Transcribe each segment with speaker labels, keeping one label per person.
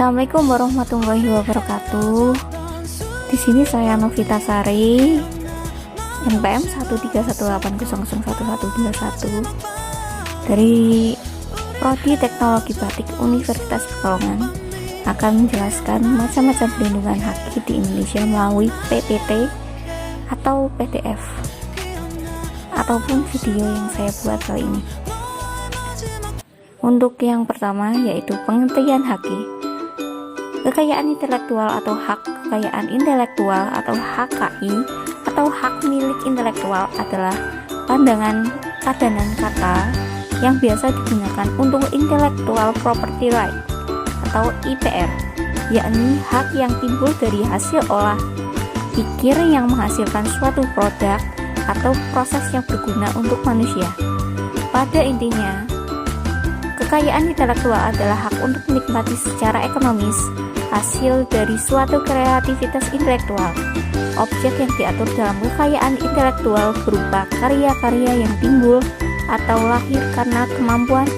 Speaker 1: Assalamualaikum warahmatullahi wabarakatuh. Di sini saya Novita Sari, NPM 13180011121 dari Prodi Teknologi Batik Universitas Pekalongan, akan menjelaskan macam-macam perlindungan hak di Indonesia melalui PPT atau PDF ataupun video yang saya buat kali ini. Untuk yang pertama yaitu pengertian hak. Kekayaan intelektual atau hak kekayaan intelektual atau HKI atau hak milik intelektual adalah pandangan padanan kata yang biasa digunakan untuk intellectual property right atau IPR, yakni hak yang timbul dari hasil olah pikir yang menghasilkan suatu produk atau proses yang berguna untuk manusia. Pada intinya, kekayaan intelektual adalah hak untuk menikmati secara ekonomis hasil dari suatu kreativitas intelektual. Objek yang diatur dalam kekayaan intelektual berupa karya-karya yang timbul atau lahir karena kemampuan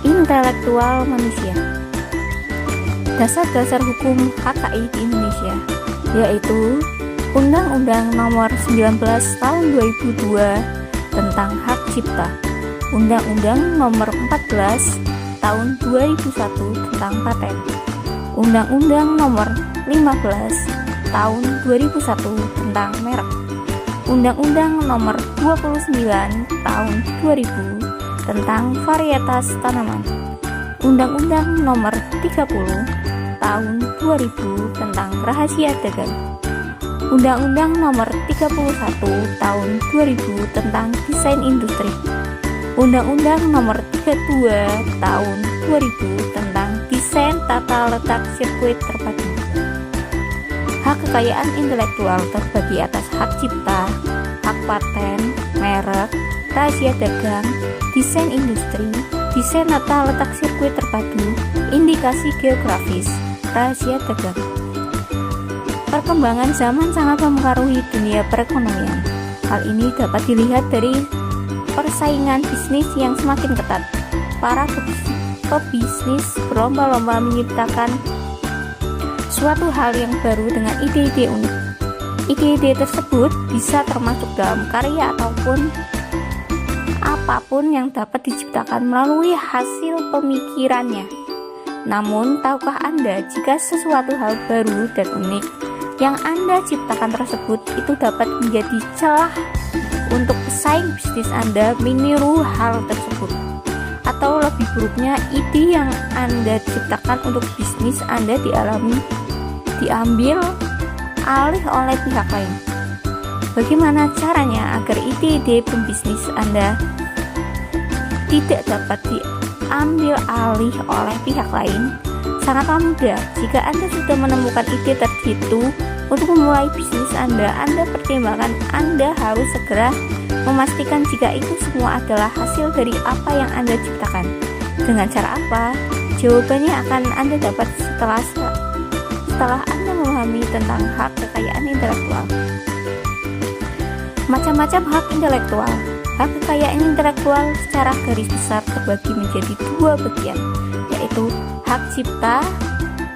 Speaker 1: intelektual manusia. Dasar-dasar hukum HKI di Indonesia yaitu Undang-Undang Nomor 19 Tahun 2002 tentang Hak Cipta, Undang-Undang Nomor 14 Tahun 2001 tentang Paten, Undang-Undang Nomor 15 Tahun 2001 tentang Merek, Undang-Undang Nomor 29 Tahun 2000 tentang Varietas Tanaman, Undang-Undang Nomor 30 Tahun 2000 tentang Rahasia Dagang, Undang-Undang Nomor 31 Tahun 2000 tentang Desain Industri, Undang-Undang Nomor 32 Tahun 2000 tentang Desain Tata Letak Sirkuit Terpadu. Hak kekayaan intelektual terbagi atas hak cipta, hak paten, merek, rahasia dagang, desain industri, desain tata letak sirkuit terpadu, indikasi geografis, rahasia dagang. Perkembangan zaman sangat mempengaruhi dunia perekonomian. Hal ini dapat dilihat dari persaingan bisnis yang semakin ketat. Para pebisnis berlomba-lomba menciptakan suatu hal yang baru dengan ide-ide unik. Ide-ide tersebut bisa termasuk dalam karya ataupun apapun yang dapat diciptakan melalui hasil pemikirannya. Namun, tahukah Anda jika sesuatu hal baru dan unik yang Anda ciptakan tersebut itu dapat menjadi celah untuk pesaing bisnis Anda meniru hal tersebut? Atau lebih buruknya, ide yang Anda ciptakan untuk bisnis Anda diambil alih oleh pihak lain. Bagaimana caranya agar ide-ide pembisnis Anda tidak dapat diambil alih oleh pihak lain? Sangatlah mudah. Jika Anda sudah menemukan ide tertentu untuk memulai bisnis Anda pertimbangkan Anda harus segera memastikan jika itu semua adalah hasil dari apa yang Anda ciptakan. Dengan cara apa? Jawabannya akan Anda dapat setelah Anda memahami tentang hak kekayaan intelektual. Macam-macam hak intelektual. Hak kekayaan intelektual secara garis besar terbagi menjadi dua bagian, yaitu hak cipta,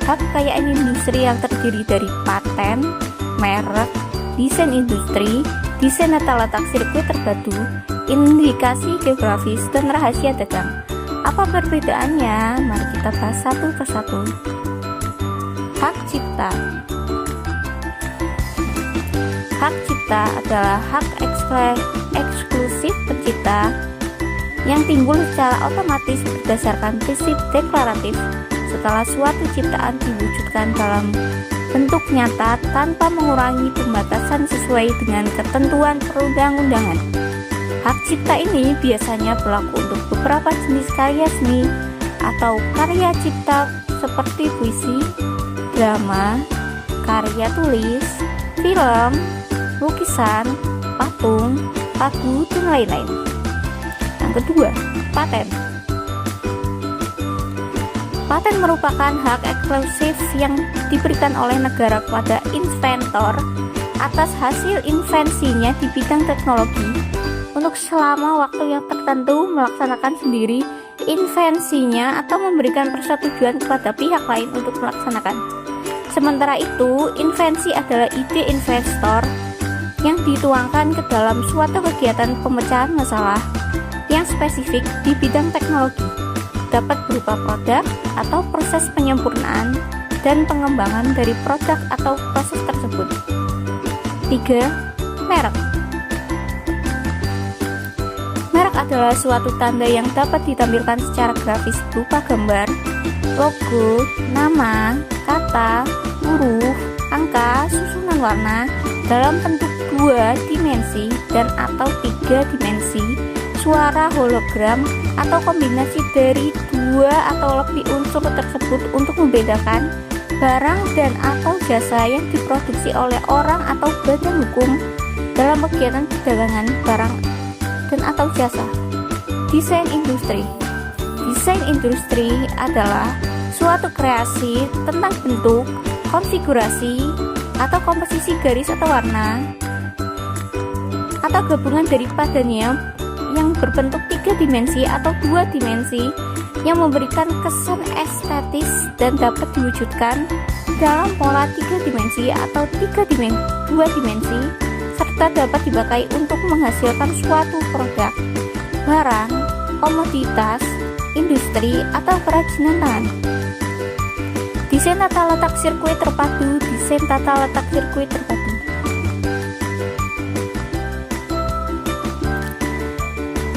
Speaker 1: hak kekayaan industri yang terdiri dari paten, merek, desain industri, desain tata letak sirkuit terpadu, indikasi geografis, dan rahasia dagang. Apa perbedaannya? Mari kita bahas satu persatu. Hak cipta. Hak cipta adalah hak eksklusif pencipta yang timbul secara otomatis berdasarkan prinsip deklaratif setelah suatu ciptaan diwujudkan dalam bentuk nyata tanpa mengurangi pembatasan sesuai dengan ketentuan perundang-undangan. Hak cipta ini biasanya berlaku untuk beberapa jenis karya seni atau karya cipta seperti puisi, drama, karya tulis, film, lukisan, patung, lagu, dan lain-lain. Yang kedua, paten. Paten merupakan hak eksklusif yang diberikan oleh negara kepada inventor atas hasil invensinya di bidang teknologi untuk selama waktu yang tertentu melaksanakan sendiri invensinya atau memberikan persetujuan kepada pihak lain untuk melaksanakan. Sementara itu, invensi adalah ide investor yang dituangkan ke dalam suatu kegiatan pemecahan masalah yang spesifik di bidang teknologi, dapat berupa produk atau proses penyempurnaan dan pengembangan dari produk atau proses tersebut. 3. Merek. Merek adalah suatu tanda yang dapat ditampilkan secara grafis berupa gambar, logo, nama, kata, huruf, angka, susunan warna dalam bentuk 2 dimensi dan atau 3 dimensi, suara hologram atau kombinasi dari 2 atau lebih unsur tersebut untuk membedakan barang dan atau jasa yang diproduksi oleh orang atau badan hukum dalam kegiatan perdagangan barang dan atau jasa. Desain industri. Desain industri adalah suatu kreasi tentang bentuk, konfigurasi, atau komposisi garis atau warna atau gabungan daripadanya yang berbentuk 3 dimensi atau 2 dimensi yang memberikan kesan estetis dan dapat diwujudkan dalam pola 3 dimensi atau 2 dimensi serta dapat dipakai untuk menghasilkan suatu produk, barang, komoditas, industri, atau kerajinan tangan. Desain tata letak sirkuit terpadu. Desain tata letak sirkuit terpadu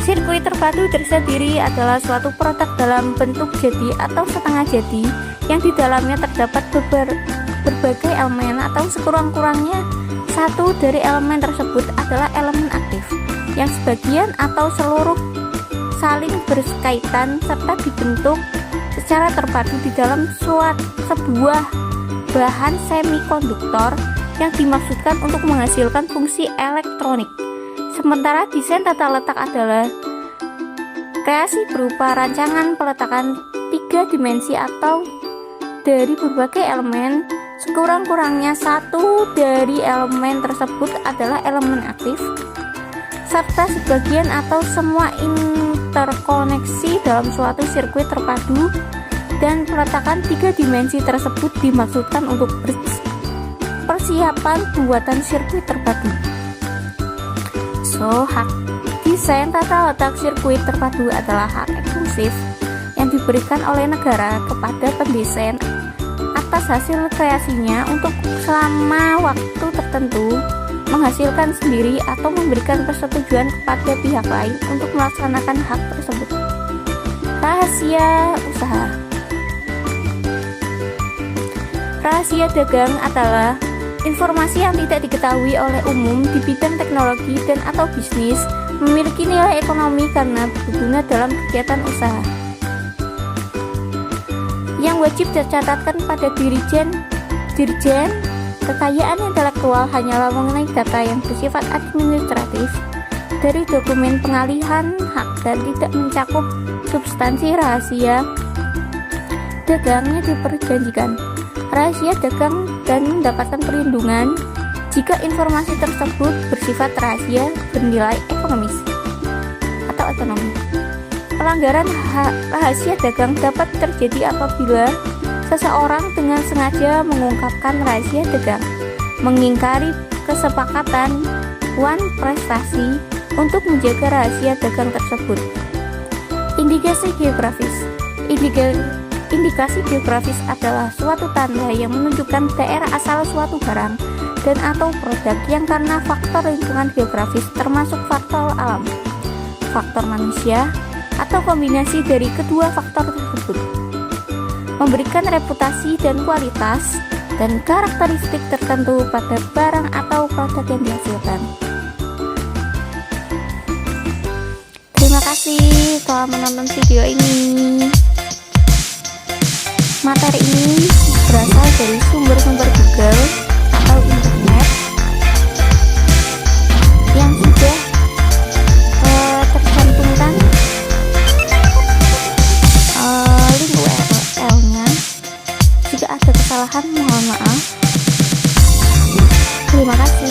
Speaker 1: Sirkuit terpadu tersendiri adalah suatu produk dalam bentuk jadi atau setengah jadi yang di dalamnya terdapat berbagai elemen atau sekurang-kurangnya satu dari elemen tersebut adalah elemen aktif yang sebagian atau seluruh saling berkaitan serta dibentuk secara terpadu di dalam sebuah bahan semikonduktor yang dimaksudkan untuk menghasilkan fungsi elektronik. Sementara desain tata letak adalah kreasi berupa rancangan peletakan 3 dimensi atau dari berbagai elemen, sekurang-kurangnya satu dari elemen tersebut adalah elemen aktif, serta sebagian atau semua interkoneksi dalam suatu sirkuit terpadu, dan peletakan 3 dimensi tersebut dimaksudkan untuk persiapan pembuatan sirkuit terpadu. Hak desain tata letak sirkuit terpadu adalah hak eksklusif yang diberikan oleh negara kepada pendesain atas hasil kreasinya untuk selama waktu tertentu, menghasilkan sendiri atau memberikan persetujuan kepada pihak lain untuk melaksanakan hak tersebut. Rahasia usaha. Rahasia dagang adalah informasi yang tidak diketahui oleh umum di bidang teknologi dan atau bisnis, memiliki nilai ekonomi karena berguna dalam kegiatan usaha, yang wajib dicatatkan pada dirjen. Kekayaan intelektual hanyalah mengenai data yang bersifat administratif dari dokumen pengalihan hak dan tidak mencakup substansi rahasia dagangnya diperjanjikan. Rahasia dagang dan mendapatkan perlindungan jika informasi tersebut bersifat rahasia bernilai ekonomis atau ekonomi. Pelanggaran rahasia dagang dapat terjadi apabila seseorang dengan sengaja mengungkapkan rahasia dagang, mengingkari kesepakatan prestasi untuk menjaga rahasia dagang tersebut. Indikasi geografis. Indikasi geografis adalah suatu tanda yang menunjukkan daerah asal suatu barang dan atau produk yang karena faktor lingkungan geografis termasuk faktor alam, faktor manusia, atau kombinasi dari kedua faktor tersebut, memberikan reputasi dan kualitas dan karakteristik tertentu pada barang atau produk yang dihasilkan. Terima kasih telah menonton video ini. Materi ini berasal dari sumber-sumber Google atau internet yang sudah tercantumkan link URL-nya. Jika ada kesalahan, mohon maaf. Terima kasih.